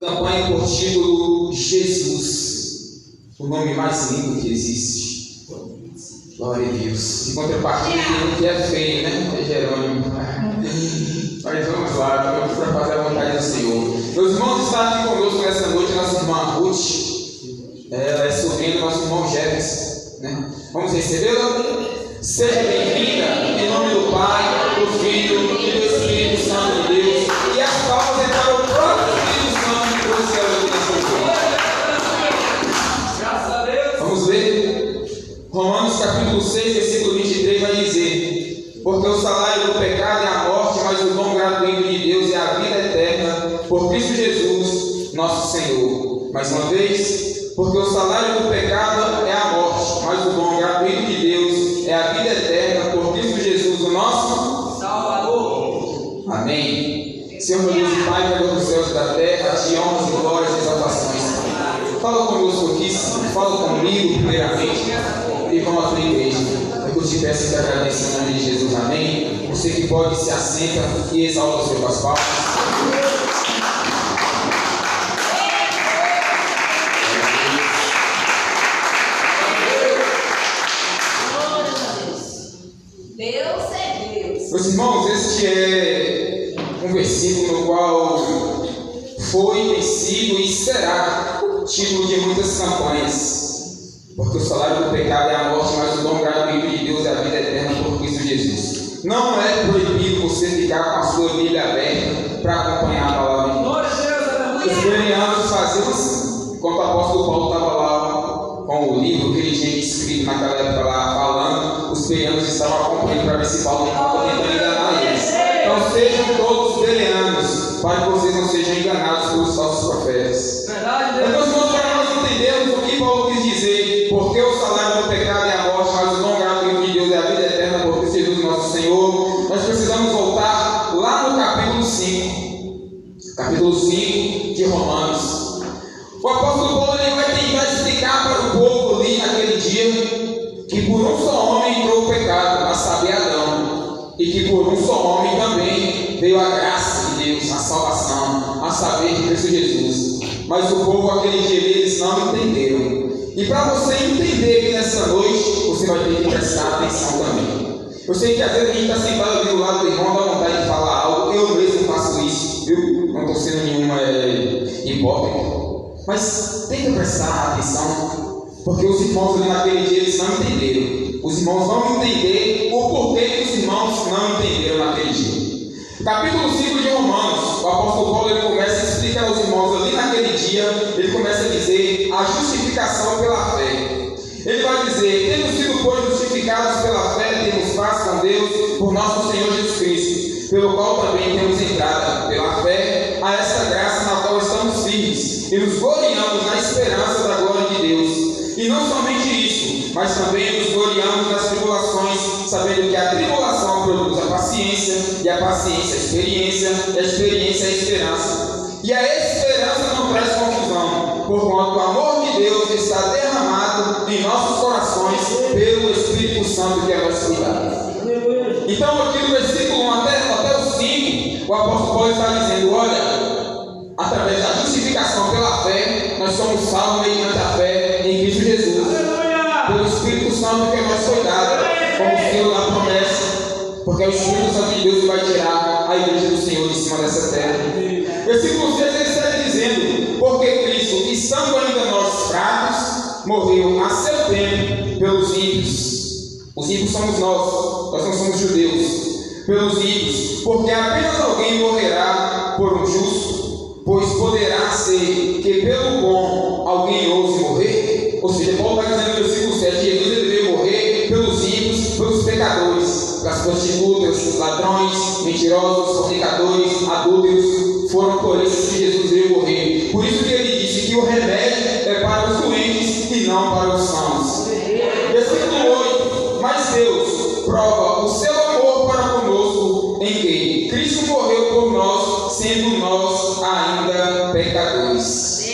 Campanha por título Jesus, o nome mais lindo que existe. Glória a Deus. Em contrapartida, tem um que é feio, né? Que é Jerônimo. Mas vamos lá, vamos para fazer a vontade do Senhor. Meus irmãos, está aqui conosco nessa noite nossa irmã Ruth. Ela é sobrinha do nosso irmão Jefferson, né? Vamos recebê-la? Seja bem-vinda, em nome do Pai, do Filho e do Espírito Santo de Deus. E as palmas é para o próprio Espírito Santo que trouxe ela aqui nessa noite. Graças a Deus. Vamos ler? Romanos capítulo 6, versículo 23 vai dizer: porque o salário do pecado é a morte, mas o dom gratuito de Deus é a vida eterna por Cristo Jesus, nosso Senhor. Mais uma vez, porque o salário do pecado é a morte, mas o dom gratuito de Deus é a vida eterna por Cristo Jesus, o nosso Salvador. Amém. Senhor, meu Deus e Pai, Criador dos céus e da terra, a Ti honras e glórias e exaltações. Fala conosco aqui, fala comigo primeiramente e com a tua igreja. Eu te peço e te agradeço em nome de Jesus. Amém. Você que pode se assenta e exalta o Senhor com as palmas. Meus irmãos, este é um versículo no qual foi, tem sido e será título de muitas campanhas. Porque o salário do pecado é a morte, mas o dom gratuito de Deus é a vida eterna por Cristo Jesus. Não é proibido você ficar com a sua Bíblia aberta para acompanhar a palavra de Deus. Os bereanos faziam assim. Enquanto o apóstolo Paulo estava lá com o livro que ele tinha escrito naquela época lá falando, os bereanos estavam acompanhando para ver se Paulo estava tentando enganar eles. Então sejam todos bereanos, para que vocês não sejam enganados pelos falsos profetas. Então, para nós entendermos o que Paulo quis dizer, porque o salário do pecado é a morte, mas o dom gratuito de Deus é a vida eterna por Cristo Jesus nosso Senhor, nós precisamos voltar lá no capítulo 5 de Romanos. O apóstolo Paulo ele vai tentar explicar para o povo ali naquele dia que por um só homem entrou o pecado, a saber Adão, e que por um só homem também veio a graça de Deus, a salvação, a saber Cristo Jesus. Mas o povo aquele dia eles não entenderam. E para você entender que nessa noite, você vai ter que prestar atenção também. Eu sei que às vezes a gente está sentado ali do lado do irmão, dá vontade de falar algo, eu mesmo faço isso, viu? Não estou sendo nenhuma hipócrita. Mas tem que prestar atenção, porque os irmãos ali naquele dia eles não entenderam. Os irmãos vão entender o porquê que os irmãos não entenderam naquele dia. Capítulo 5 de Romanos, o apóstolo Paulo ele começa a explicar aos irmãos ali naquele dia, ele começa a dizer a justificação pela fé. Ele vai dizer: tendo sido, pois, justificados pela fé, temos paz com Deus por nosso Senhor Jesus Cristo, pelo qual também temos entrada pela fé a essa graça na qual estamos firmes e nos gloriamos na esperança da glória de Deus. E não somente isso, mas também nos gloriamos nas tribulações, sabendo que a tribulação produz a paciência, e a paciência a experiência, e a experiência a esperança. E a esperança não traz confusão, porquanto o amor de Deus está derramado em nossos corações pelo Espírito Santo que é nosso cuidado. Então aqui no versículo 1 até o 5, o apóstolo Paulo está dizendo: olha, através da justificação pela fé, nós somos salvos mediante a fé em Cristo Jesus, pelo Espírito Santo que é nosso cuidado, como selo da promessa, porque é o Espírito Santo de Deus que vai tirar a igreja do Senhor de cima dessa terra. Versículo 6 ele está dizendo: porque Cristo, estando ainda nós fracos, morreu a seu tempo pelos ímpios. Os ímpios somos nós não somos judeus. Pelos ímpios, porque apenas alguém morrerá por um justo, pois poderá ser que pelo bom alguém ouse morrer. Ou seja, Paulo está dizendo no versículo 7: Jesus ele veio morrer pelos ímpios, pelos pecadores, pelas prostitutas, ladrões, mentirosos, fornicadores, adúlteros. Foram por isso que Jesus veio morrer. Por isso que ele disse que o remédio é para os doentes e não para os sãos. Versículo 8: mas Deus prova o seu amor para conosco em que Cristo morreu por nós, sendo nós ainda pecadores.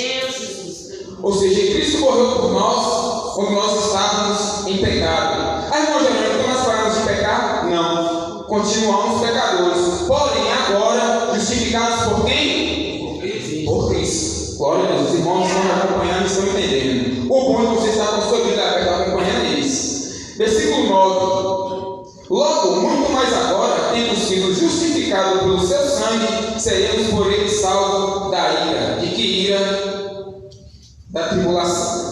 Ou seja, Cristo morreu por nós quando nós estávamos em pecado. Aí, irmão Jerônimo, então nós paramos de pecar? Não. Continuamos pecadores. Porém, agora, justificados por quem? Por Cristo. Deus. Glória a Deus. Os irmãos estão me acompanhando e estão entendendo. O bom é que você está com a sua Bíblia aberta acompanhando eles. Versículo 9. Logo, muito mais agora, tendo sido justificados pelo seu sangue, seremos por ele salvos da ira. De que ira? Da tribulação.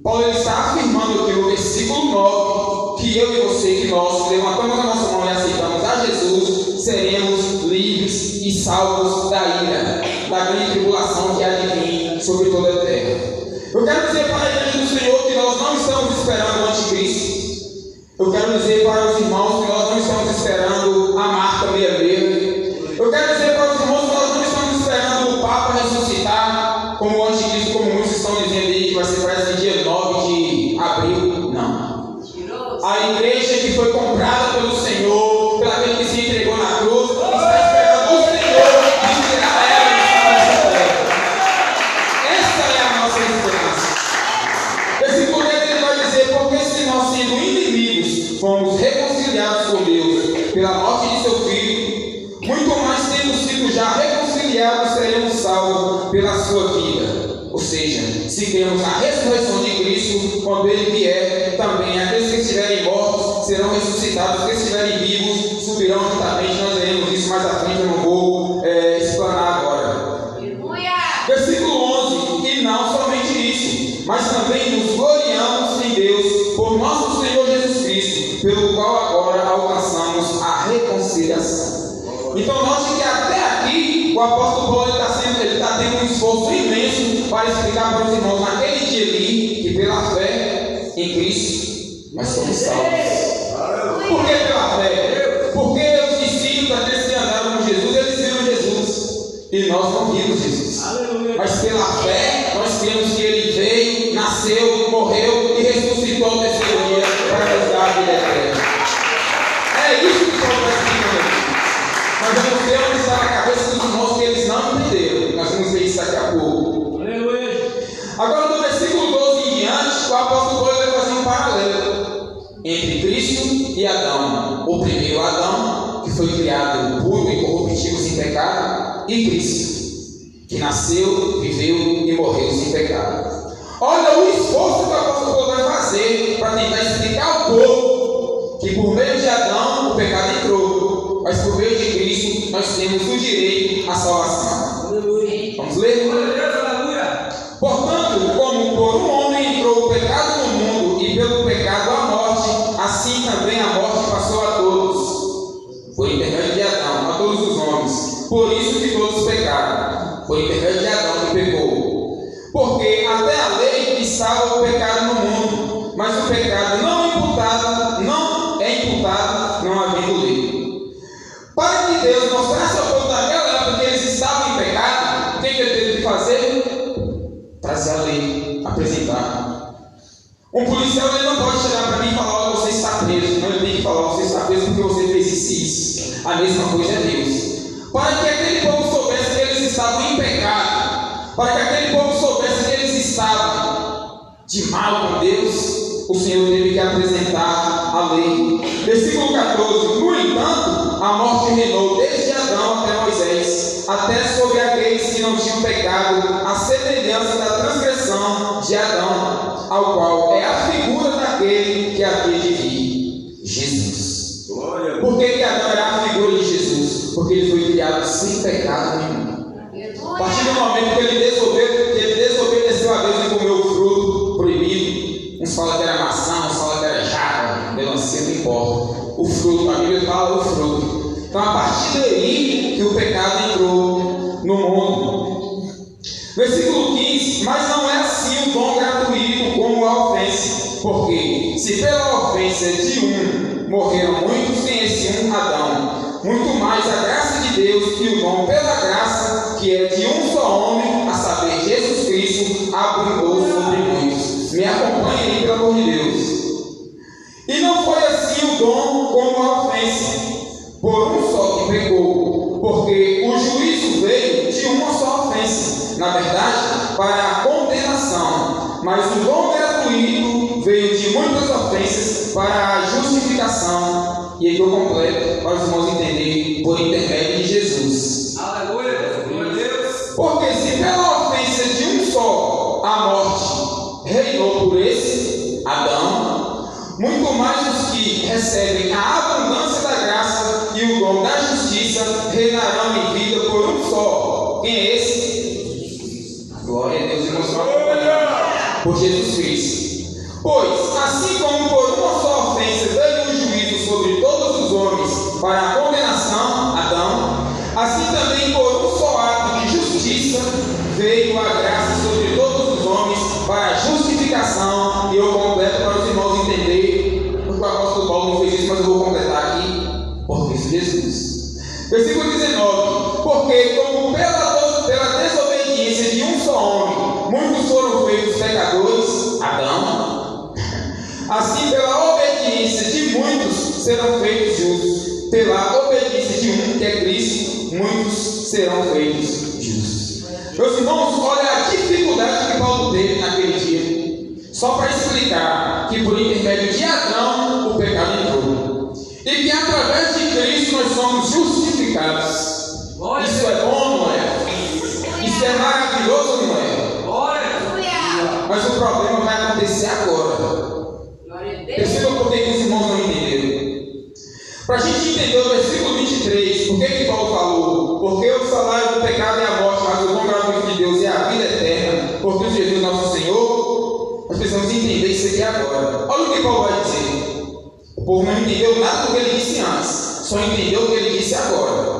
Paulo está afirmando aqui no versículo 9 que eu e você, que nós levantamos a nossa mão e aceitamos a Jesus, seremos livres e salvos da ira, da grande tribulação que há de vir sobre toda a terra. Eu quero dizer para a igreja do Senhor que nós não estamos esperando o anticristo. Eu quero dizer para os irmãos que nós não estamos esperando a marca meia-meia. Eu quero dizer para os irmãos que nós não estamos esperando o Papa ressuscitar, como o anticristo, como muitos estão dizendo aí, que vai ser para esse dia 9 de abril. Não. A igreja que foi comprada pelo Senhor, pelo aquele que se entregou na cruz, está esperando o Senhor de tirar ela dessa terra. Essa é a nossa esperança. Versículo 10 ele vai dizer: porque se nós, sendo inimigos, fomos reconciliados com Deus pela morte de seu Filho, muito mais tendo sido já reconciliados, seremos salvos pela sua vida. Ou seja, se cremos na ressurreição de Cristo, quando Ele vier, também aqueles que estiverem mortos serão ressuscitados, os que estiverem vivos subirão juntamente. Nós veremos isso mais à frente, eu não vou explanar agora. Versículo 11: e não somente isso, mas também nos gloriamos em Deus, por nosso Senhor Jesus Cristo, pelo qual agora alcançamos a reconciliação. Então, note que até aqui o apóstolo Paulo está tendo um esforço imenso para explicar para os irmãos naquele dia ali que pela fé em Cristo nós somos salvos. Por que pela fé? Porque os discípulos, aqueles que andaram com Jesus, eles viram Jesus e nós não vimos Jesus. Mas pela fé nós cremos que Ele veio, nasceu, morreu e ressuscitou ao terceiro dia para nos dar a vida eterna. É isso que Paulo está explicando aqui. Mas eu não sei onde está na cabeça dos irmãos que eles não entenderam. Nós vamos ver isso daqui a pouco. Agora, do versículo 12 em diante, o apóstolo Paulo vai fazer um paralelo entre Cristo e Adão. O primeiro Adão, que foi criado puro, incorruptível, sem pecado, e Cristo, que nasceu, viveu e morreu sem pecado. Olha o esforço que o apóstolo Paulo vai fazer para tentar explicar ao povo que por meio de Adão o pecado entrou, mas por meio de Cristo nós temos o direito à salvação. Vamos ler? Portanto, como por um homem entrou o pecado no mundo, e pelo pecado a morte, assim também a morte passou a todos, por intermédio de Adão, a todos os homens. Por isso que todos pecaram, por intermédio de Adão que pecou. Porque até a lei estava o pecado no mundo, mas o pecado não é imputado, não havendo lei. Para que Deus mostrasse ao povo daquela época que eles estavam em pecado, o que ele teve que fazer? Trazer a lei, apresentar. Um policial ele não pode chegar para mim e falar: olha, você está preso. Não, ele tem que falar: você está preso porque você fez isso. A mesma coisa é Deus. Para que aquele povo soubesse que eles estavam em pecado, para que aquele povo soubesse que eles estavam de mal com Deus, o Senhor teve que apresentar a lei. Versículo 14: no entanto, a morte reinou desde Adão até Moisés, até sobre aqueles que não tinham pecado, a semelhança da transgressão de Adão, ao qual é a figura daquele que havia de vir, Jesus. Por que Adão era a figura de Jesus? Porque ele foi criado sem pecado nenhum. A partir do momento que ele desobedeceu a Deus e comeu o fruto proibido, uns falam que era maçã, uns falam que era jaca, melancia, não importa. O fruto, a Bíblia fala o fruto. Então, a partir daí que o pecado entrou no mundo. Versículo 15: mas não é assim o dom gratuito como a ofensa. Porque se pela ofensa de um morreram muitos, sem esse um Adão, muito mais a graça de Deus e o dom pela graça, que é de um só homem, a saber, Jesus Cristo, abundou sobre muitos. Me acompanhe aí, pelo amor de Deus. E não foi assim o dom como a ofensa, por um só que pecou, porque o juízo veio de uma só ofensa, na verdade, para a condenação, mas o dom gratuito veio de muitas ofensas para a justificação, e aqui eu completo, para os irmãos entenderem, por intermédio de Jesus. Aleluia, glória a Deus. Porque se a morte reinou por esse, Adão, muito mais os que recebem a abundância da graça e o dom da justiça reinarão em vida por um só. Quem é esse? Glória a Deus, irmãos, por Jesus Cristo. Pois, assim como por uma só ofensa veio o juízo sobre todos os homens para a condenação, Adão, assim também por um só ato de justiça veio a graça sobre todos os homens para a justificação. E eu completo para os irmãos entenderem, porque o apóstolo Paulo não fez isso, mas eu vou completar aqui, por Cristo Jesus. Versículo 19: porque como pela desobediência de um só homem muitos foram feitos pecadores, Adão, assim pela obediência de muitos serão feitos justos. Pela obediência de um, que é Cristo, muitos serão feitos justos. Meus irmãos, olha a dificuldade que Paulo teve naquele dia, só para explicar que por intermédio de Adão o pecado entrou, e que através de Cristo nós somos justificados. Isso é bom, não é? Isso é maravilhoso, não é? Mas o problema vai acontecer agora. Perceba por que os irmãos não entenderam. Para a gente entender o versículo 23, por que Paulo falou? Porque o salário do pecado é a morte, mas o dom gratuito de Deus é a vida eterna, por Cristo Jesus nosso Senhor. Nós precisamos entender isso aqui agora. Olha o que Paulo vai dizer. O povo não entendeu nada do que ele disse antes, só entendeu o que ele disse agora.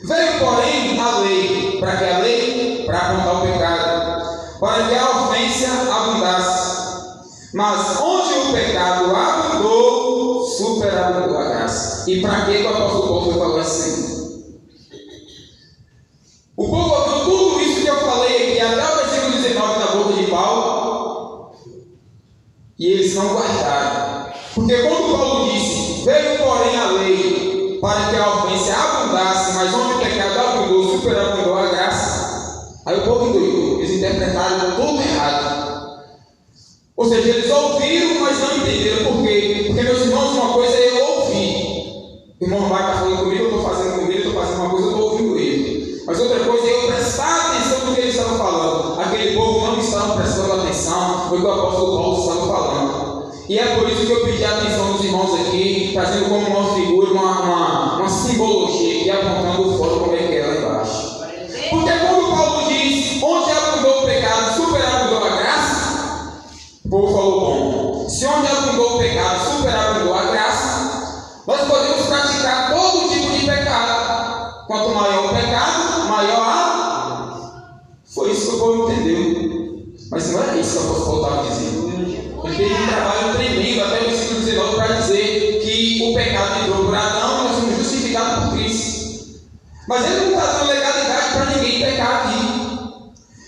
Veio, porém, a lei. Para que a lei? Para apontar o pecado, para que a ofensa abundasse. Mas onde o pecado abundou, superabundou a graça. E para que o apóstolo Paulo foi falar assim? O povo ouviu tudo isso que eu falei aqui, até o versículo 19 na boca de Paulo, e eles não guardaram. Porque quando Paulo disse, veio porém a lei, para que a ofensa abundasse, mas onde o pecado abundou, superabundou a graça, aí o povo endoidou, eles interpretaram tudo errado. Ou seja, eles ouviram, mas não entenderam. Por quê? Porque, meus irmãos, uma coisa é eu ouvir. O irmão vai estar falando comigo, eu estou fazendo comigo, eu estou fazendo uma coisa, eu estou ouvindo ele. Mas outra coisa é eu prestar atenção no que ele estava falando. Aquele povo não estava prestando atenção no que o apóstolo Paulo estava falando. E é por isso que eu pedi a atenção dos irmãos aqui, trazendo como uma figura, uma simbologia, aqui apontando fora como é que é lá embaixo. Porque quando Paulo diz, onde abundou o pecado, superabundou a graça, o povo falou, bom, se onde abundou o pecado, superabundou a graça, nós podemos praticar todo tipo de pecado. Quanto maior o pecado, maior a... Foi isso que o povo entendeu. Mas não era isso que o apóstolo estava dizendo. Ele fez um trabalho tremendo, até o versículo 19, para dizer que o pecado entrou por Adão e nós somos justificados por Cristo. Mas ele não está dando legalidade para ninguém pecar aqui.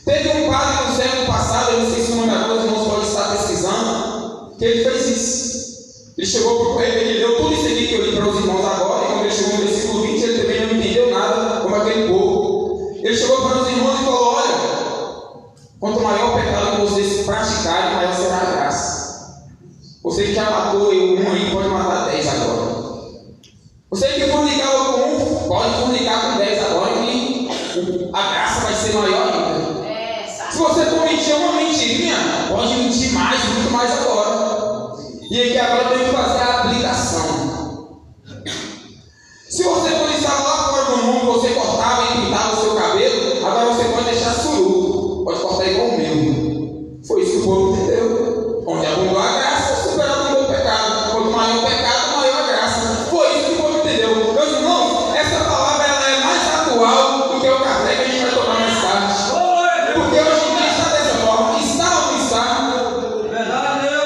Teve um padre no século passado, eu não sei se o nome agora, os irmãos podem estar pesquisando, que ele fez isso. Ele chegou para o povo, ele leu tudo isso aqui que eu li para os irmãos agora, e quando ele chegou no versículo 20, ele também não entendeu nada como aquele povo. Ele chegou para os irmãos e falou, olha, quanto maior o pecado que vocês praticarem, maior será a graça. Você que já matou um aí, pode matar 10 agora. Você que fornicava com um, pode fornicar com 10 agora, que a graça vai ser maior ainda. Se você for mentir uma mentirinha, pode mentir mais, muito mais agora. E aqui agora tem que fazer a aplicação. Se você for estar lá fora do mundo, você cortava e pintava o seu cabelo, agora você pode deixar suruco, pode cortar igual o meu. Foi isso que o povo entendeu. Onde abundou a graça, superabundou o pecado. Quanto maior o pecado, maior a graça. Foi isso que o povo entendeu. Meus irmãos, essa palavra ela é mais atual do que o café que a gente vai tomar mais tarde. Porque hoje em dia está dessa forma. Está ou não está?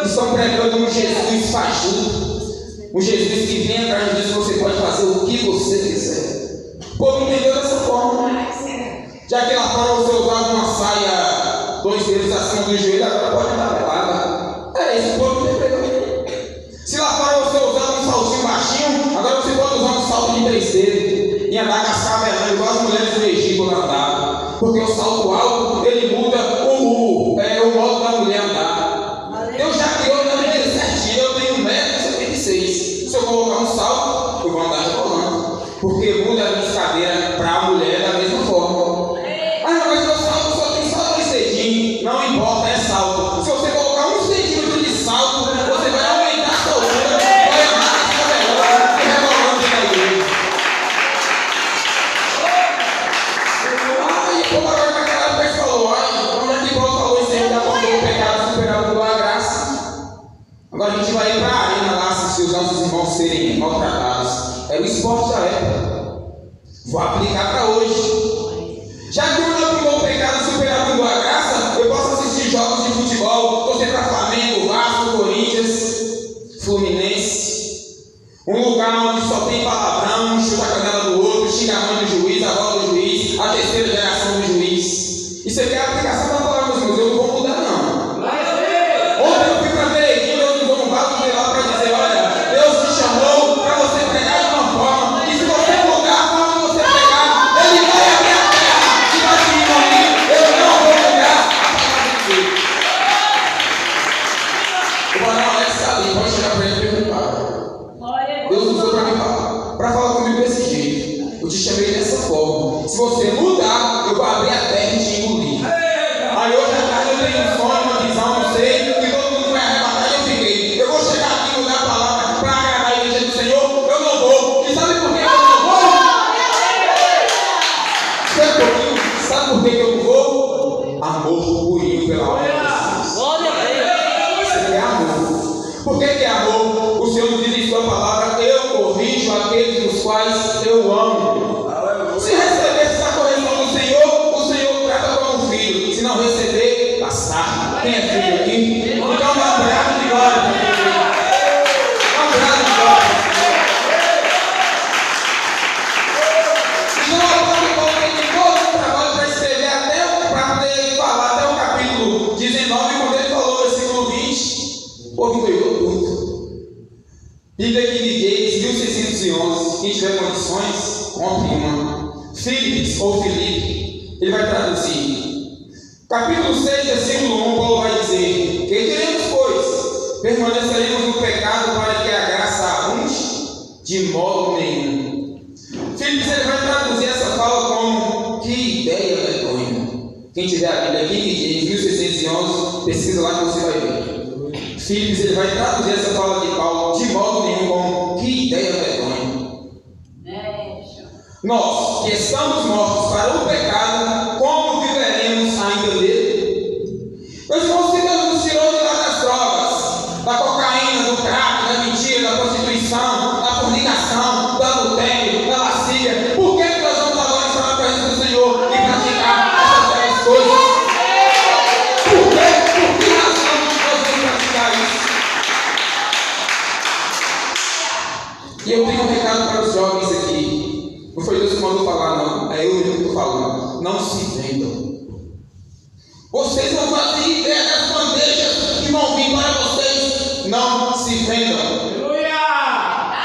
Estão pregando um Jesus fajuto. Um Jesus que vem atrás de Deus, você pode fazer o que você quiser. O povo entendeu dessa forma. Já que lá fora você usava uma saia, 2 dedos acima do joelho, agora pode andar pelada. É isso que o povo entendeu. Se lá fora você usava um saltinho baixinho, agora você pode usar um salto de 3 dedos e andar cascavelando igual as mulheres do Egito andavam. Porque o salto alto, ele muda o modo da mulher andar. Eu já criou na maneira certinha, eu tenho 1,76 m. Se eu colocar um salto, eu vou andar rebolando. Porque muda a minha cadeira para a mulher da mesma forma. Mas meu salto só tem só 2 dedinhos. Não importa. nossos irmãos serem maltratados. Era o esporte da época. Vou aplicar para hoje. Já que o pecado superando a graça, eu posso assistir jogos de futebol, torcer para Flamengo, Vasco, Corinthians, Fluminense. Um lugar onde só tem palavrão, chuta a canela do outro, xinga a mãe do juiz, a avó do juiz, a terceira geração do juiz. Isso aqui é a aplicação da palavra dos meus. Eu não vou mudar, não. Ontem eu fui para Tereguinho, eu não vou mudar lá para dizer: olha, Deus te chamou para você pregar de uma forma, e se você mudar a forma de você pregar, Ele vai abrir a terra e vai te ir. Eu não vou mudar a palavra de Deus. O Barão Alex está ali, pode chegar para ele e perguntar. Deus usou para falar comigo desse jeito. Eu te chamei dessa forma. Se você mudar, eu vou abrir a terra e te engolir. Aí hoje à tarde eu tenho um sonho, uma visão, não sei, que todo mundo vai arrebatar e eu fiquei. Eu vou chegar aqui e mudar a palavra para agradar a igreja do Senhor. Eu não vou. E sabe por que eu não vou? Sabe por que eu não vou? Amor ruim pela obra de Deus. Isso é amor. Por que é amor? O Senhor diz em sua palavra: eu corrijo aqueles dos quais eu amo. Se receber essa correção do Senhor, o Senhor trata como filho. Se não receber, lascar. Quem é filho aqui? Então dá um brado de glória. Dá um brado de glória. Então o apóstolo Paulo tem todo um trabalho para escrever, para poder falar até o capítulo 19, quando ele falou no versículo 20, o povo doidou tudo. Bíblia King James, 1611. Quem tiver condições, compre uma. Philips ou Filipe, ele vai traduzir. Capítulo 6, versículo 1, Paulo vai dizer: que diremos, pois? Permaneceremos no pecado para que a graça abunde? De modo nenhum. Philips, ele vai traduzir essa fala como: que ideia medonha. Quem tiver a Bíblia aqui, em 1611, pesquisa lá que você vai ver. Philips, ele vai traduzir essa fala de Paulo de modo nenhum como: que ideia medonha. Nós, que estamos mortos para o pecado, como viveremos ainda dele? Meus irmãos, se Deus nos tirou de lá das drogas, da cocaína, do crack, da mentira, da prostituição, da fornicação, do adultério, da lascívia, por que nós vamos agora estar na presença do Senhor e praticar essas coisas? Por quê? Por que razão nós vamos praticar isso? E eu tenho um recado para os jovens aqui. Não foi Deus que mandou falar, não. É eu mesmo que estou falando. Não se vendam. Vocês não fazem ideia das bandejas que vão vir para vocês. Não se vendam.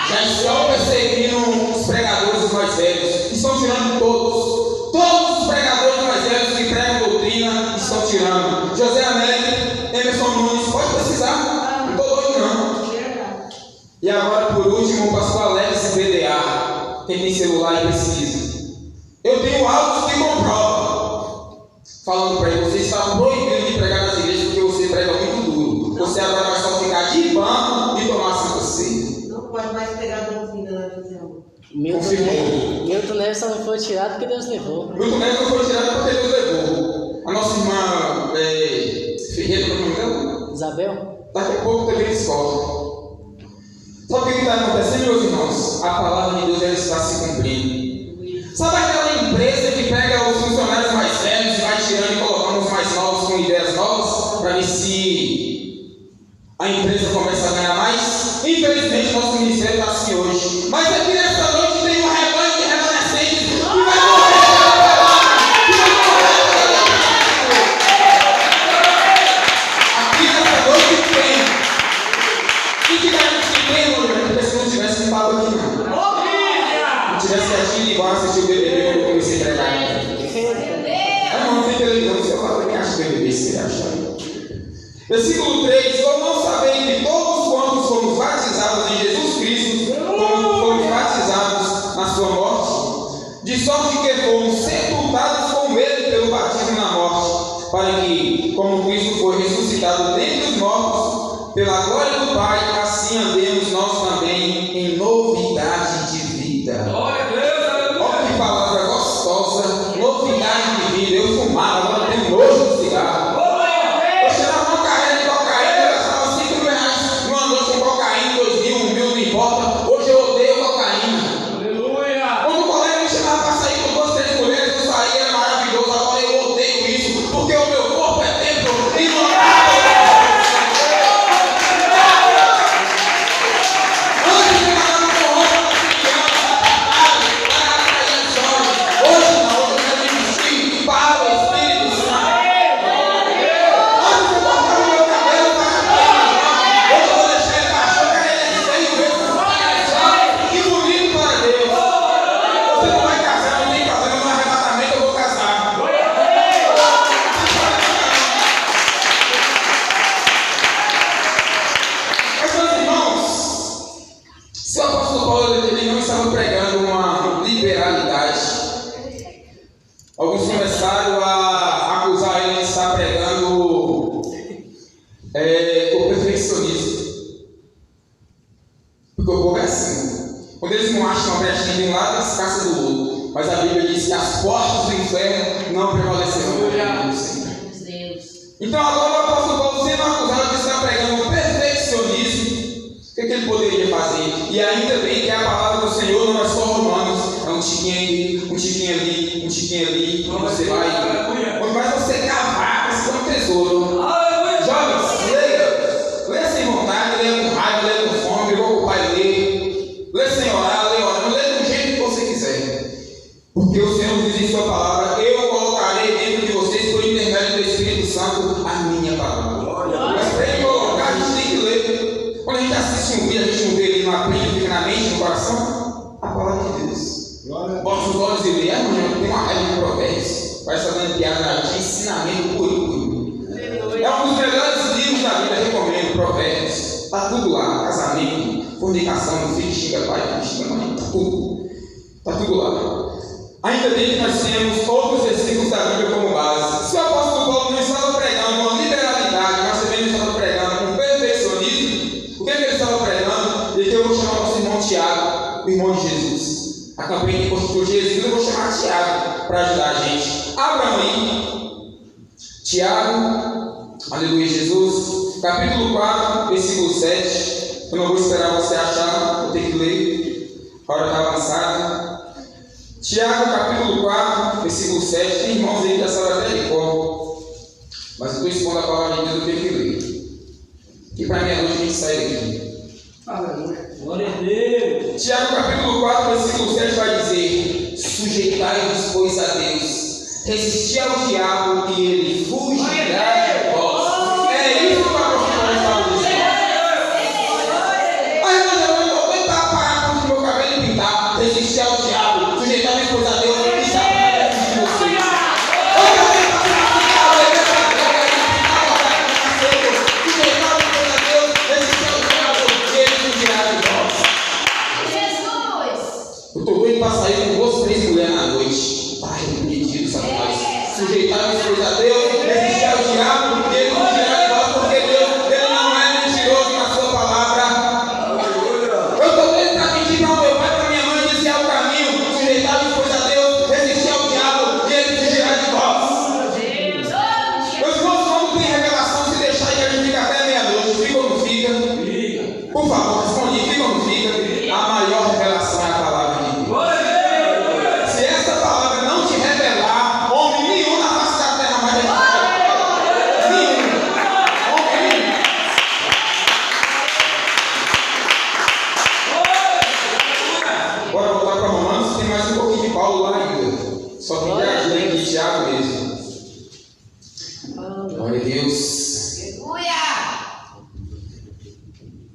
Já estão perseguindo os pregadores mais velhos. Estão tirando todos. Todos os pregadores mais velhos que pregam doutrina estão tirando. José Américo, Emerson Nunes, pode precisar. Não estou doido, não. E agora, por último, o pastor Alex BDA. Quem tem celular e precisa. Eu tenho áudios que comprovam. Falando para ele: você está proibido de pregar nas igrejas porque você prega muito duro. Você agora vai só ficar de banco e tomar Santa Ceia. Não pode mais pregar doutrina na visão. Milton Neves só não foi tirado porque Deus levou. Milton Neves não foi tirado porque Deus levou. A nossa irmã Ferreira, como é o nome dela? Isabel? Daqui a pouco também escola. Sabe o que está acontecendo, meus irmãos? A palavra de Deus já está se cumprindo. Sabe aquela empresa que pega os funcionários mais velhos e vai tirando e colocando os mais novos com ideias novas para ver se a empresa começa a ganhar mais? Infelizmente, nosso ministério está assim hoje. Mas aqui nesta noite tem um rebanho de remanescentes que vai morrer pela palavra. Aqui nesta noite tem. E que garante que tem, porque se não tivesse, não estava aqui, não. Se tivesse quietinho igual assistir o BBB quando eu comecei a pregar. Não tem televisão, você fala, também acha BBB, se ele achar. Versículo 3: ou não sabem que todos quantos fomos batizados em Jesus Cristo, como fomos batizados na sua morte, de sorte que fomos sepultados com ele pelo batismo na morte, para que, como Cristo foi ressuscitado dentre os mortos, pela glória do Pai, assim andemos nós também em novidade de vida. Glória a Deus! Olha que palavra gostosa, novidade de vida. Eu fumava, agora tenho nojo de cigarro. Eu tirava uma carreira de cocaína, eu gastava R$5.000 numa noite com cocaína, 2.000, 1.000 no Então agora o apóstolo Paulo, sendo acusado de estar pregando perfeccionismo, o que ele poderia fazer? E ainda bem que a palavra do Senhor não é só Romanos, é um tiquinho aqui, um tiquinho ali, um tiquinho ali, e você vai. Quando mais você cavar, você é um tesouro. Jovens, leia sem vontade, leia com raiva, leia com fome, igual o pai lê. Leia sem orar, leia orando, leia do jeito que você quiser. Porque o Senhor diz em sua palavra: eu colocarei dentro de vocês, por intermédio do Espírito Santo, a minha palavra. Mas para ele colocar, a gente tem que ler. Quando a gente assiste um vídeo, a gente não vê ele, não aprende, fica na mente, no coração. A palavra de Deus. Bota os olhos e lê. Tem uma raiva de provérbios. Vai fazendo piada, de ensinamento puro. É um dos melhores livros da vida, recomendo. Provérbios. Está tudo lá. Casamento, fornicação, filho xinga pai, filho xinga mãe. Está tudo. Está tudo lá. Ainda bem que nós temos outros versículos da Bíblia como base. Se o apóstolo Paulo não estava pregando com liberalidade, mas também não estava pregando com perfeccionismo, o que ele estava pregando? E que eu vou chamar o nosso irmão Tiago, o irmão de Jesus. A campanha que constituiu Jesus, eu vou chamar Tiago para ajudar a gente. Abram aí. Tiago, aleluia Jesus, capítulo 4, versículo 7. Eu não vou esperar você achar, vou ter que ler. A hora está avançada. Tiago, capítulo 4, versículo 7. Tem irmãos aí que já sabem até de cor, mas eu estou expondo a palavra de Deus, eu tenho que ler. Que para meia-noite a gente sai daqui. Glória a Deus. Tiago, capítulo 4, versículo 7 vai dizer: sujeitai-vos, pois, a Deus, resisti ao diabo e ele fugirá de vós. É isso que o apóstolo Paulo está dizendo. Mas eu vou tentar parar com o meu cabelo e pintar. Resistir ao diabo, sujeitai-vos, pois, a Deus, e saberá de vocês. Eu estou doido para sair com 2, 3 mulheres na noite. Pai, pedido, Satanás. Sujeitar-nos, pois, a Deus, resistir ao diabo, porque ele fugirá de vós, porque Deus, ele não é mentiroso na sua palavra. Eu estou doido para pedir para o meu pai, para minha mãe, dizer o caminho. Sujeitar-nos, pois, a Deus, resistir ao diabo, e ele fugirá de vós. Meus irmãos, quando tem revelação, se deixar a igreja fica até meia-noite, fica ou não fica? Por favor, responde, fica ou não fica? A maior revelação é a palavra. Se essa palavra não te revelar, homem nenhum na face da terra mais revelar. Nenhum. Homem nenhum. Bora voltar para Romanos, tem mais um pouquinho de Paulo lá ainda. Só que tem ajuda aqui de Tiago mesmo. Glória a Deus.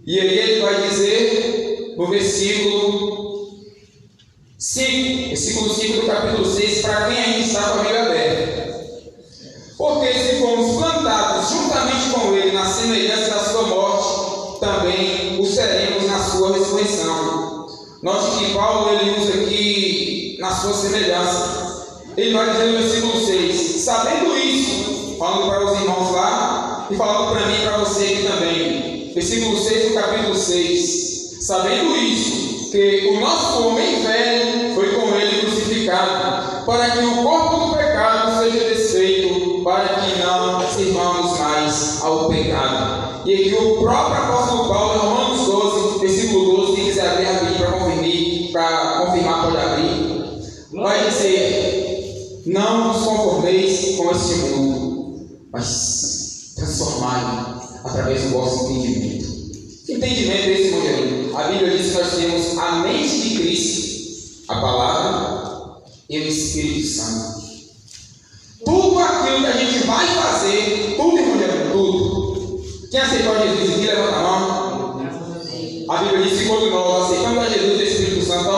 E aí ele vai dizer no versículo 5, versículo 5 do capítulo 6, para quem ainda está com a Bíblia aberta. Porque se fomos plantados juntamente com ele na semelhança da sua morte, também o seremos na sua ressurreição. Note que Paulo ele usa aqui na sua semelhança. Ele vai dizer no versículo 6, sabendo isso, falando para os irmãos lá, e falando para mim e para você aqui também. Versículo 6 do capítulo 6. Sabendo isso, que o nosso homem velho foi com ele crucificado, para que o corpo do pecado seja desfeito, para que não sirvamos mais ao pecado. E aqui o próprio apóstolo Paulo, em Romanos 12, versículo 12, quem quiser abrir a Bíblia para confirmar, pode abrir. Vai dizer: não vos conformeis com este mundo, mas transformai através do vosso entendimento. Que entendimento é esse, meu querido? A Bíblia diz que nós temos a mente de Cristo, a palavra e o Espírito Santo. Tudo aquilo que a gente vai fazer, tudo, irmão, tudo. Quem aceitou Jesus aqui, levanta a mão. A Bíblia diz que quando nós aceitamos a Jesus, o Espírito Santo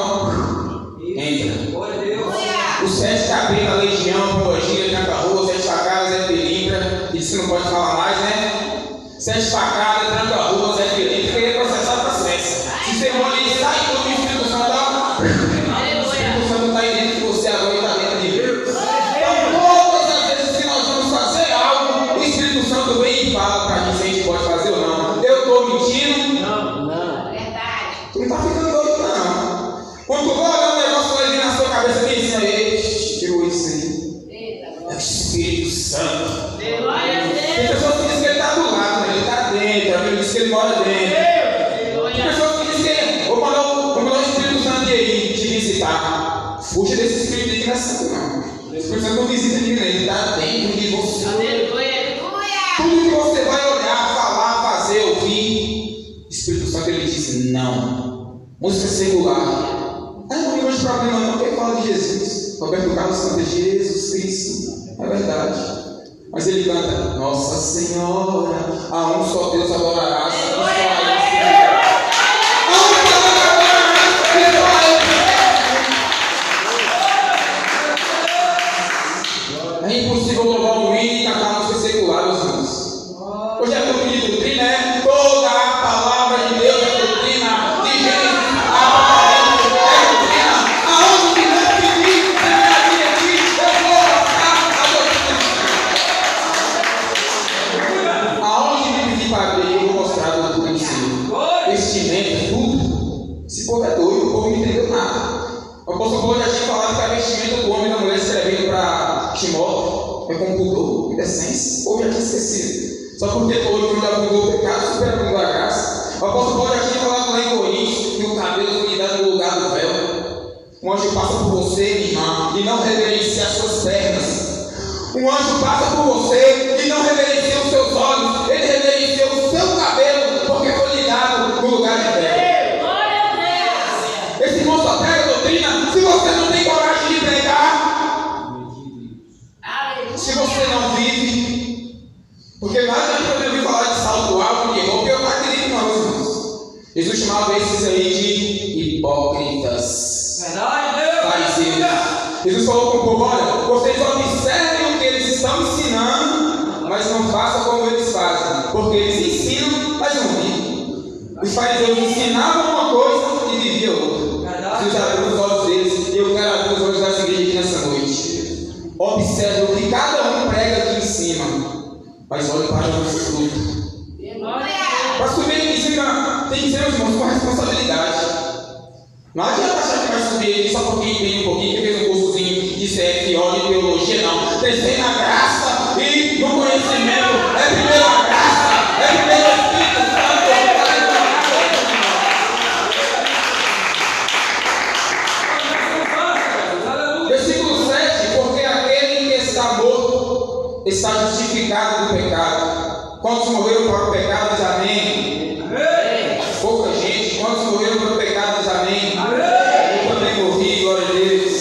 entra. Os 7 cabelos, a legião, pombogira, tranca-rua, 7 facadas, é pelintra, diz que não pode falar mais, né? 7 facadas, tranca-rua, Zé Felipe, queria processar o processo. Se você mora ali, sai todo o Espírito Santo. O Espírito Santo está aí dentro de você agora e está dentro de Deus. Então, todas as vezes que nós vamos fazer algo, o Espírito Santo vem e fala para a gente se a gente pode fazer ou não. Eu estou mentindo? Não. Verdade. Tu não está ficando doido, não. Quando tu vai olhar um negócio vai vir na sua cabeça aqui, assim, aí, tirou isso aí. É o Espírito Santo. Glória a Deus. que ele mora dentro. Tem pessoas que dizem que vou mandar o Espírito Santo aí te visitar. Fuja desse Espírito aí que não é santo, não. O Espírito Santo não visita ninguém, ele está dentro de você. Tudo que você vai olhar, falar, fazer, ouvir, o Espírito Santo ele diz não. Música secular. Não tem mais problema não, porque fala de Jesus. Roberto Carlos canta Jesus Cristo. É verdade. Mas ele canta, Nossa Senhora, a um só Deus adorarás. É impossível louvar um hino e cantar música secular, meus irmãos. Hoje é culto de doutrina, é toda a palavra de Deus é doutrina. De Gênesis a Apocalipse é doutrina. Aonde que não pedir, você vai vir aqui, eu vou mostrar a doutrina. Aonde me pedir para abrir, eu vou mostrar a doutrina do Senhor. Vestimenta, tudo. Esse povo é doido, o povo não entendeu nada. O apóstolo Paulo já tinha falado que a vestimenta do homem e da mulher escrevendo para Timóteo é com pudor e decência. O povo já tinha esquecido. Só porque todo mundo abundou o pecado, superabundou a graça. O apóstolo Paulo já tinha falado lá em Coríntios que o cabelo foi dado no lugar do véu. Um anjo passa por você, minha irmã, e não reverencia as suas pernas. Um anjo passa por você e não reverencia os seus olhos. Ele reverencia o seu cabelo porque foi lhe dado no lugar de véu. Esse irmão só pega a doutrina se você não tem coragem de pregar. Se você não vive. Porque mais adianta eu ouvir falar de salto alto, de roupa, eu não acredito não, irmãos. Jesus chamava esses aí de hipócritas. Fariseus. Jesus falou com o povo, olha, vocês observem o que eles estão ensinando, mas não façam como eles fazem. Porque eles ensinam, mas não vivem. Os fariseus ensinavam uma coisa e viviam outra. Jesus abriu os olhos deles e eu quero abrir os olhos das igrejas aqui nessa noite. Observe o que cada um prega aqui em cima, mas olhe para o fruto. Para subir aqui em cima, tem que ser, meus irmãos, com responsabilidade. Não adianta achar que vai subir aqui só porque entende um pouquinho, que fez um cursozinho de CFO, de teologia, não. Crescer na graça e no conhecimento. É primeiro a graça, é primeiro o Espírito Santo. Versículo 7, porque aquele que está morto está justificado do pecado. Quantos morreram para o pecado, diz amém? Amém. Pouca gente. Quantos morreram para o pecado, diz amém? Amém. Eu também morri, glória a Deus.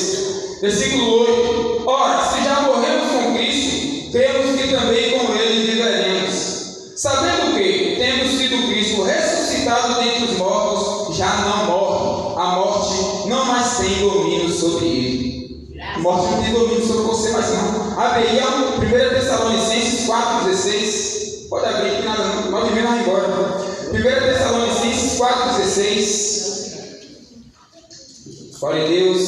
Versículo 8, ora, se já morremos com Cristo, cremos que também com Ele viveremos. Sabendo que, tendo sido Cristo ressuscitado dentre os mortos, já não morre. A morte não mais tem domínio sobre ele. A morte não tem domínio sobre você mais não. Abre aí, 1 Tessalonicenses 4,16. Pode abrir aqui, nada não. 9 vai embora. 1 Tessalonicenses 4,16. Glória a Deus.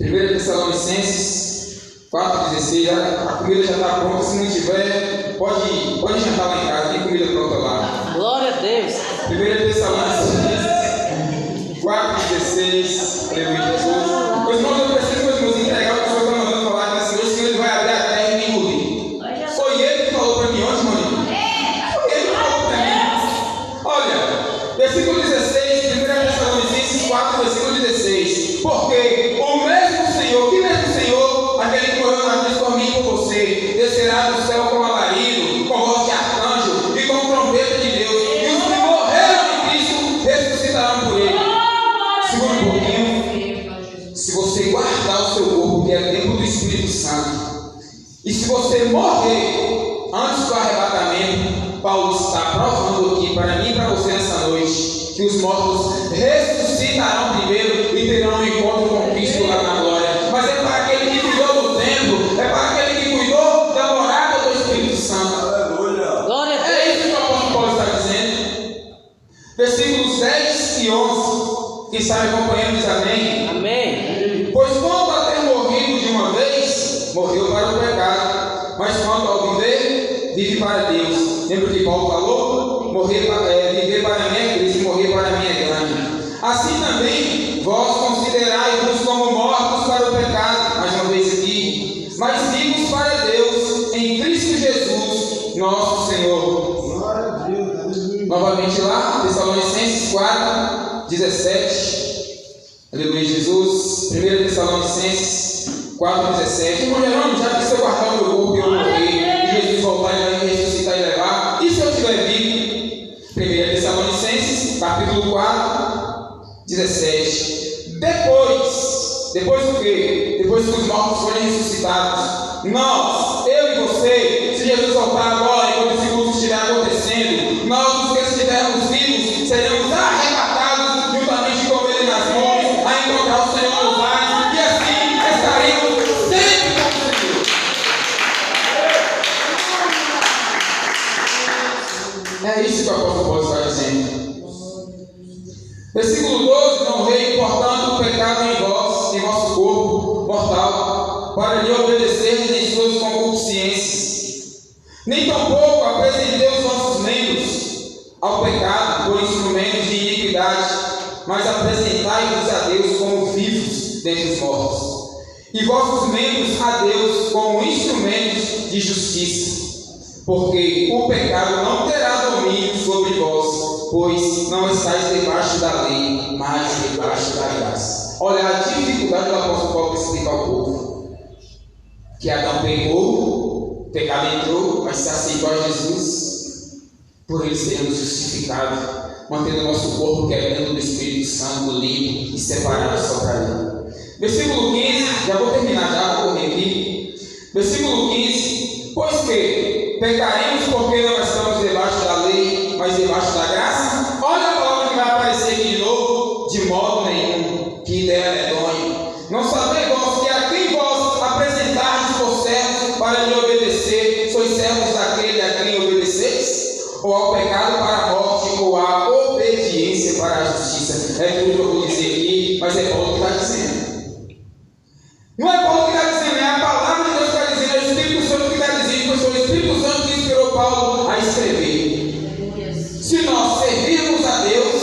1 Tessalonicenses 4,16. A comida já está pronta. Se não tiver, pode jantar lá em casa. Tem comida pronta lá. Glória a Deus. 1 Tessalonicenses 4,16. Aleluia, Jesus. Meus irmãos, eu preciso, meus irmãos, entregar o que o Senhor está mandando falar nessa noite, senão ele vai abrir a terra e me engolir. Foi ele que falou para mim ontem, mano. Foi ele que falou para mim. Olha, versículo 16, 1 Tessalonicenses 4, versículo 16. Porque o mesmo Senhor, que mesmo Senhor, aquele que morreu na cruz por mim e por você, descerá do céu com alarido, com voz de arcanjo e com trombeta de Deus. E os que morreram em Cristo ressuscitarão por ele. Segura um pouquinho. Se você guardar o seu corpo, que é templo do Espírito Santo, e se você morrer antes do arrebatamento, Paulo está provando aqui para mim e para você nessa noite, que os mortos ressuscitarão primeiro e terão um encontro com Cristo lá na glória. Mas é para aquele que cuidou do templo, é para aquele que cuidou da morada do Espírito Santo. Glória a Deus. É isso que o apóstolo Paulo está dizendo. Versículos 10 e 11. Quem está me acompanhando diz amém? Amém. Pois quanto a ter morrido de uma vez, morreu para o pecado, mas quanto ao viver, vive para Deus. Lembra que Paulo falou? Viver para mim é Cristo e morrer para mim é grande. Assim também, vós considerai-vos como mortos para o pecado, mais uma vez aqui, mas vivos para Deus, em Cristo Jesus, nosso Senhor. novamente lá, Tessalonicenses 4, 17. Aleluia, Jesus. 1 Tessalonicenses 4, 17. Irmão Jerônimo, já que se eu guardar o meu corpo e eu morrer, e Jesus voltar e vai me ressuscitar e levar, e se eu estiver vivo? 1 Tessalonicenses, capítulo 4, 17. Depois o quê? Depois que os mortos forem ressuscitados, nós, eu e você, se Jesus voltar agora, enquanto esse culto estiver acontecendo, nós, os que estivermos vivos, seremos arrebatados juntamente com Ele nas nuvens, a encontrar o Senhor nos ares, e assim estaremos sempre com o Senhor. É isso que o apóstolo Paulo está dizendo. Versículo 12: não reine, portanto, o pecado em vós, em vosso corpo mortal, para lhe obedecermos em suas concupiscências. Nem tampouco apresentei os vossos membros ao pecado por instrumentos de iniquidade, mas apresentai-vos a Deus como vivos dentre os mortos, e vossos membros a Deus como instrumentos de justiça. Porque o pecado não terá domínio sobre vós, pois não estáis debaixo da lei, mas debaixo da graça. Olha a dificuldade do apóstolo Paulo para explicar ao povo. Que Adão pecou, o pecado entrou, mas se aceitou a Jesus, por ele seremos justificados, mantendo o nosso corpo que é dentro do Espírito Santo, limpo e separado só para ele. Versículo 15, já vou terminar, já vou correr aqui. Versículo 15: pois que pecaremos porque não estamos debaixo da lei, mas debaixo da graça? Olha a palavra que vai aparecer aqui de novo: de modo nenhum, que ideia medonha. Não sabeis vós que a quem vós apresentardes por servos para lhe obedecer, sois servos daquele a quem obedeceis? Ou ao pecado para a morte, ou à obediência para a justiça? É tudo que eu vou dizer aqui, mas é Paulo que está dizendo. Não é Paulo que está dizendo, é a palavra de Deus que está dizendo, é o Espírito Santo que está dizendo, pois foi o Espírito Santo que inspirou Paulo a escrever. Se nós servirmos a Deus,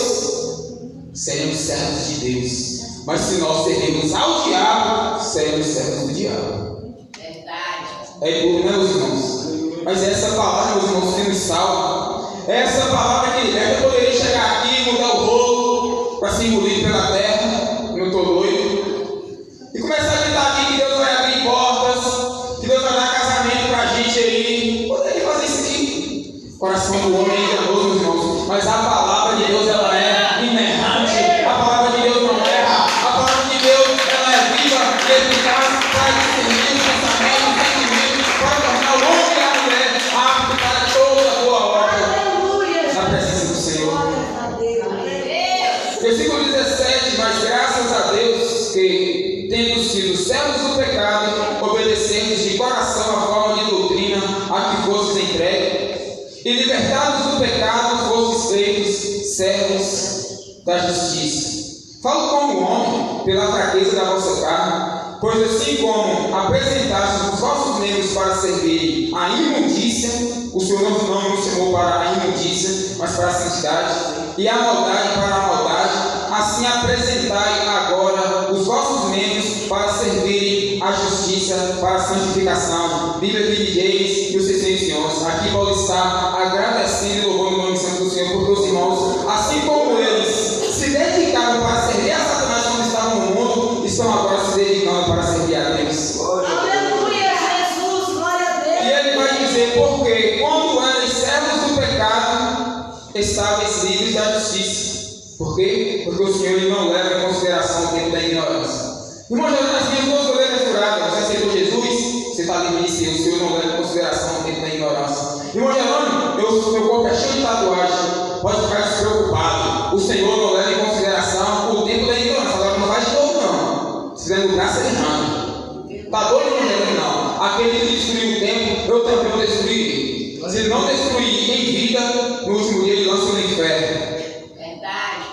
seremos servos de Deus. Mas se nós servirmos ao diabo, seremos servos do diabo. Verdade. É duro, né, meus irmãos? Mas essa palavra, meus irmãos, que nos salva, essa palavra que liberta. Eu poderia chegar aqui e mudar o rolo para ser engolido pela terra, não estou doido, e começar a ditar aqui que Deus vai abrir portas, que Deus vai dar casamento para a gente aí. Poderia fazer isso aqui. O coração do homem é enganoso, meus irmãos, mas a palavra de Deus, ela é inerrante. A palavra de Deus não erra. A palavra de Deus, ela é viva e eficaz para discernir os pensamentos, os sentimentos, para tornar o homem e a mulher apto para toda a boa obra. Aleluia. Na presença do Senhor. Glória a Deus. Versículo 17: mas graças a Deus que, tendo sido servos do pecado, obedecemos de coração a forma de doutrina a que fostes entregues, e libertados do pecado, fostes feitos servos da justiça. Falo como homem, pela fraqueza da vossa carne, pois assim como apresentastes os vossos membros para servir a imundícia, o Senhor não nos chamou para a imundícia, mas para a santidade, e a maldade para a maldade, assim apresentai agora os vossos membros para servirem a justiça, para a santificação. Bíblia King James, 1611. Aqui Paulo está agradecendo e louvando o nome santo do Senhor, porque os irmãos, assim como eles se dedicaram para servir a Satanás quando estavam no mundo, estão agora se dedicando para servir a Deus. Aleluia, Jesus, glória a Deus. E ele vai dizer, porque quando eram servos do pecado, estáveis livres da justiça. Por quê? Porque o Senhor ele não leva em consideração o tempo da ignorância. Irmão, já nas minhas duas orelhas furadas, você aceitou Jesus, você está livre nisso, e o Senhor não leva em consideração o tempo da ignorância. Irmão Jerônimo, meu corpo é cheio de tatuagem, pode ficar despreocupado. O Senhor não leva em consideração o tempo da ignorância. Agora não vai de novo, não. Se dando graça, ele errando. Está doido, não? Aquele que destruiu o tempo, eu também vou destruir. Se ele não destruir em vida, no último dia ele lança no inferno. Verdade.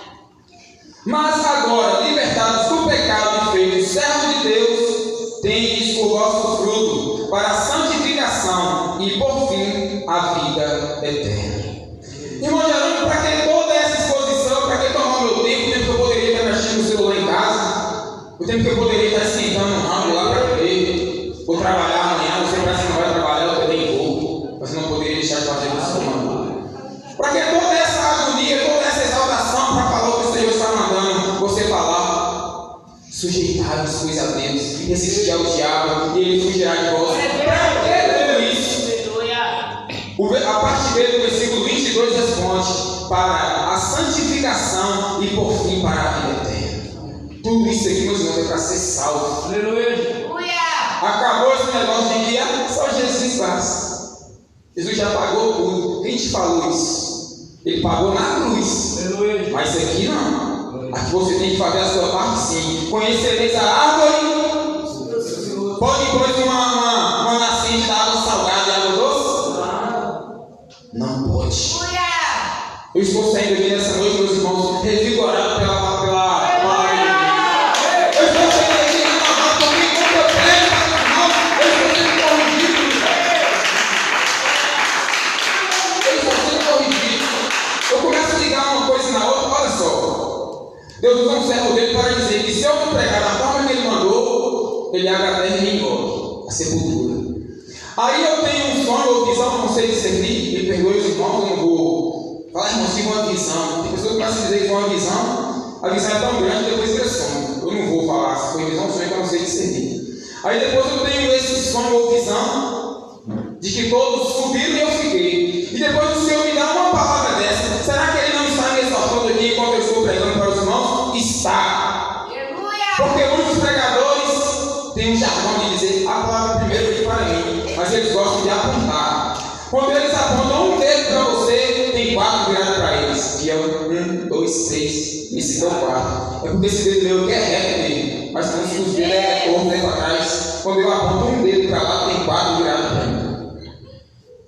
Mas agora, libertados do pecado e feitos servos de Deus, tendes o vosso fruto para a santificação e, por fim, a vida eterna. Irmão Jerônimo, para que toda essa exposição, para que tomar o meu tempo, o tempo que eu poderia estar mexendo no celular em casa, o tempo que eu poderia estar sentando no ramo lá para comer, vou trabalhar amanhã, você parece que não vai trabalhar, eu também vou, mas não poderia deixar de fazer isso, irmão. Para que toda essa ao diabo e ele fugirá de vós. Para que tudo isso? A parte B do versículo 22 responde: para a santificação e por fim para a vida eterna. Tudo isso aqui, meus irmãos, é para ser salvo. Aleluia. Acabou esse negócio de que só Jesus faz. Jesus já pagou tudo. Quem te falou isso? Ele pagou na cruz. Aleluia. Mas aqui não. Aqui você tem que fazer a sua parte sim. Conhecereis a árvore. Pode pôr uma nascente da água salgada e água doce? Não pode. Eu estou saindo aqui nessa noite, meus irmãos, revigorado pela palavra de Deus. Eu estou saindo aqui renovado comigo, como eu prego para os irmãos. Eu estou sendo corrigido. Eu estou sendo corrigido. Eu começo a ligar uma coisa na outra. Olha só. Deus usa um servo dele para dizer que se eu não pregar da forma que ele mandou, ele abre a terra e me engole a sepultura. Aí eu tenho um sonho ou visão, não sei discernir. Me perdoe os irmãos, eu não vou falar, irmãos, tive uma visão. Tem pessoas que começam a dizer que foi uma visão, a visão é tão grande que depois vira sonho. Eu não vou falar se foi visão ou sonho, que eu não sei discernir. Aí depois eu tenho esse sonho ou visão de que todos subiram e eu fiquei. E depois o Senhor me dá uma palavra dessa. Será que Ele não está me exortando aqui enquanto eu estou pregando para os irmãos? Está. Porque muitos pregadores têm um jargão de dizer a palavra primeiro veio para mim, mas eles gostam de apontar. Quando eles apontam um dedo para você, tem 4 virados para eles. Que é 1, 2, 3, e se dão 4. É porque esse dedo meu que é reto dele, mas quando os dedos é torto para trás, quando eu aponto um dedo para lá, tem 4 virados para mim.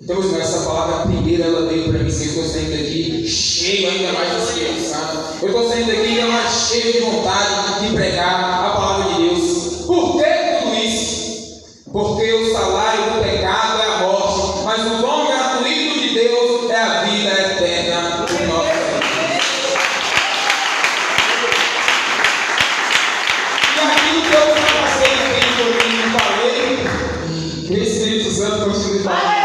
Então, irmãos, essa palavra primeira ela veio para mim. Eu estou saindo daqui cheio ainda mais do Espírito Santo. Eu estou saindo daqui ainda mais cheio de vontade de pregar a palavra de Deus. Por que tudo isso? Porque o salário do pecado é a morte, mas o dom gratuito de Deus é a vida eterna do nosso Deus. E aquilo que eu passei no tempo que eu falei, que o Espírito Santo continue falando.